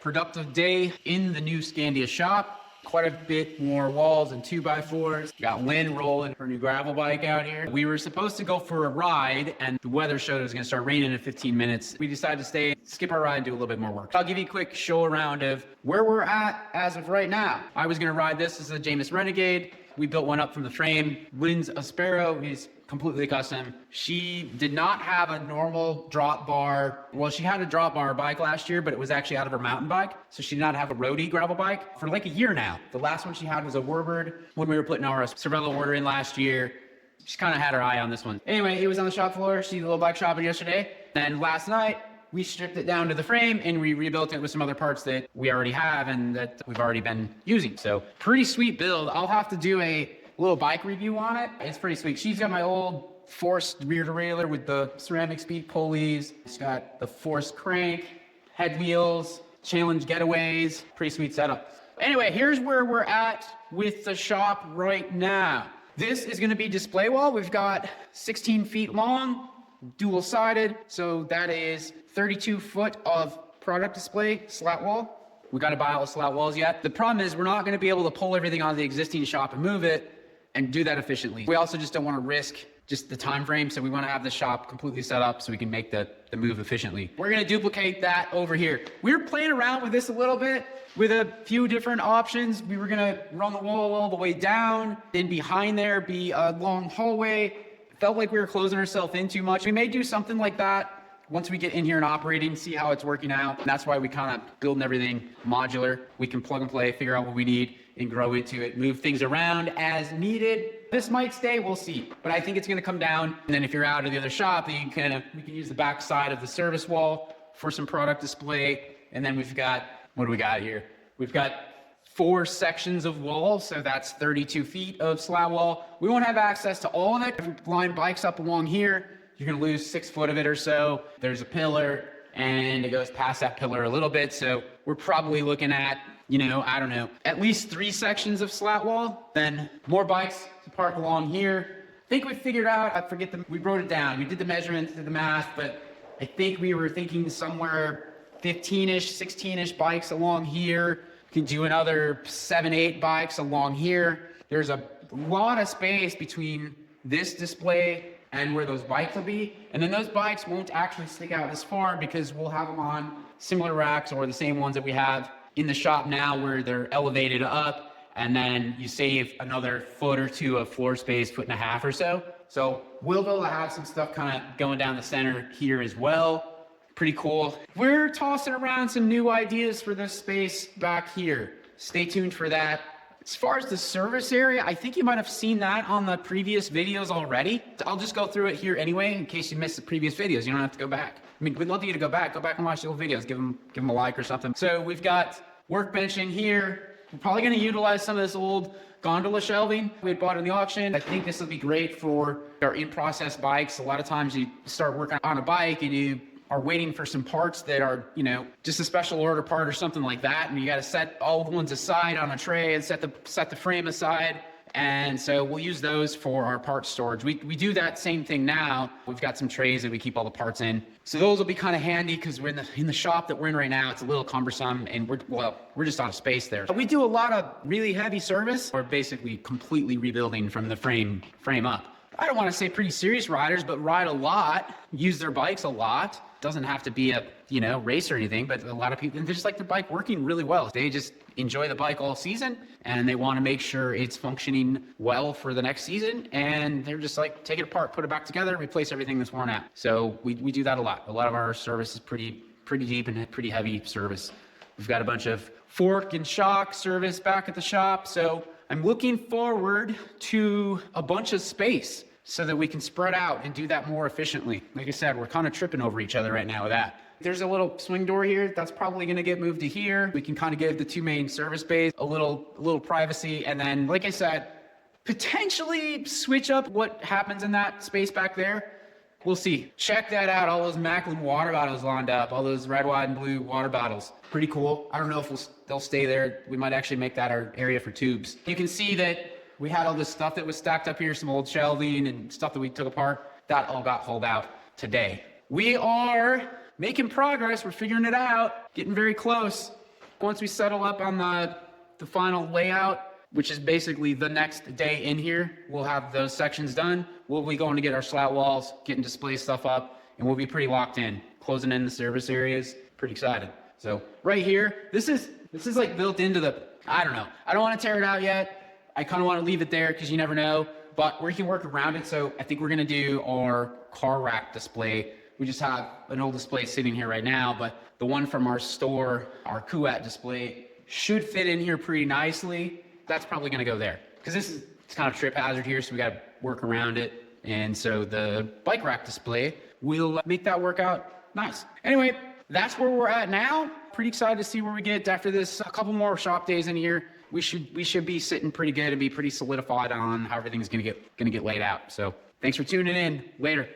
Productive day in the new Scandia shop. Quite a bit more walls and 2x4s. Got Lynn rolling her new gravel bike out here. We were supposed to go for a ride and the weather showed it was gonna start raining in 15 minutes. We decided to stay, skip our ride and do a little bit more work. I'll give you a quick show around of where we're at as of right now. I was gonna ride this as a Jameis Renegade. We built one up from the frame. Lynn's a Sparrow, he's completely custom. She did not have a normal drop bar. Well, she had a drop bar bike last year, but it was actually out of her mountain bike. So she did not have a roadie gravel bike for like a year now. The last one she had was a Warbird when we were putting our Cervelo order in last year. She kind of had her eye on this one. Anyway, it was on the shop floor. She did a little bike shopping yesterday. Then last night, we stripped it down to the frame and we rebuilt it with some other parts that we already have and that we've already been using. So pretty sweet build. I'll have to do a little bike review on it. It's pretty sweet. She's got my old forced rear derailleur with the ceramic speed pulleys. She's got the forced crank, head wheels, challenge getaways. Pretty sweet setup. Anyway, here's where we're at with the shop right now. This is gonna be display wall. We've got 16 feet long, dual sided. So that is 32 foot of product display slat wall. We gotta buy all the slat walls yet. The problem is we're not gonna be able to pull everything out of the existing shop and move it and do that efficiently. We also just don't want to risk just the time frame, so we want to have the shop completely set up so we can make the move efficiently. We're going to duplicate that over here. We were playing around with this a little bit with a few different options. We were going to run the wall all the way down, then behind there be a long hallway. Felt like we were closing ourselves in too much. We may do something like that once we get in here and operating, see how it's working out. And that's why we kind of building everything modular. We can plug and play, figure out what we need and grow into it, move things around as needed. This might stay, we'll see. But I think it's gonna come down. And then if you're out of the other shop, then we can use the back side of the service wall for some product display. And then we've got, what do we got here? We've got 4 sections of wall, so that's 32 feet of slat wall. We won't have access to all of it. If we line bikes up along here, you're gonna lose 6 foot of it or so. There's a pillar and it goes past that pillar a little bit. So we're probably looking at, I don't know, at least 3 sections of slat wall, then more bikes to park along here. I think we figured out, we wrote it down. We did the measurements, did the math, but I think we were thinking somewhere 15-ish, 16-ish bikes along here. We can do another 7, 8 bikes along here. There's a lot of space between this display and where those bikes will be. And then those bikes won't actually stick out as far because we'll have them on similar racks or the same ones that we have in the shop now where they're elevated up. And then you save another foot or 2 of floor space, 1.5 feet or so. So we'll be able to have some stuff kind of going down the center here as well. Pretty cool. We're tossing around some new ideas for this space back here. Stay tuned for that. As far as the service area, I think you might have seen that on the previous videos already. I'll just go through it here anyway, in case you missed the previous videos. You don't have to go back. I mean, we'd love you to go back and watch the old videos. Give them a like or something. So we've got workbench in here. We're probably going to utilize some of this old gondola shelving we had bought in the auction. I think this will be great for our in-process bikes. A lot of times you start working on a bike and you are waiting for some parts that are, just a special order part or something like that. And you got to set all the ones aside on a tray and set the frame aside. And so we'll use those for our parts storage. We do that same thing now. We've got some trays that we keep all the parts in. So those will be kind of handy because we're in the shop that we're in right now. It's a little cumbersome and we're just out of space there. We do a lot of really heavy service. We're basically completely rebuilding from the frame up. I don't want to say pretty serious riders, but ride a lot, use their bikes a lot. Doesn't have to be a, race or anything, but a lot of people, they just like their bike working really well. They just enjoy the bike all season and they want to make sure it's functioning well for the next season. And they're just like, take it apart, put it back together, replace everything that's worn out. So we do that a lot. A lot of our service is pretty deep and pretty heavy service. We've got a bunch of fork and shock service back at the shop. So I'm looking forward to a bunch of space so that we can spread out and do that more efficiently. Like I said, we're kind of tripping over each other right now with that. There's a little swing door here that's probably going to get moved to here. We can kind of give the 2 main service bays a little privacy. And then, like I said, potentially switch up what happens in that space back there. We'll see. Check that out. All those Macklin water bottles lined up, all those red, white, and blue water bottles. Pretty cool. I don't know if they'll stay there. We might actually make that our area for tubes. You can see that we had all this stuff that was stacked up here, some old shelving and stuff that we took apart. That all got hauled out today. We are making progress. We're figuring it out, getting very close. Once we settle up on the final layout, which is basically the next day in here, we'll have those sections done. We'll be going to get our slat walls, getting display stuff up, and we'll be pretty locked in, closing in the service areas. Pretty excited. So right here, this is like built into the, I don't know. I don't want to tear it out yet. I kind of want to leave it there because you never know, but we can work around it. So I think we're going to do our car rack display. We just have an old display sitting here right now, but the one from our store, our Kuat display, should fit in here pretty nicely. That's probably going to go there because it's kind of trip hazard here, so we got to work around it. And so the bike rack display will make that work out nice. Anyway, that's where we're at now. Pretty excited to see where we get after this. A couple more shop days in here. We should be sitting pretty good and be pretty solidified on how everything's gonna get laid out. So thanks for tuning in. Later.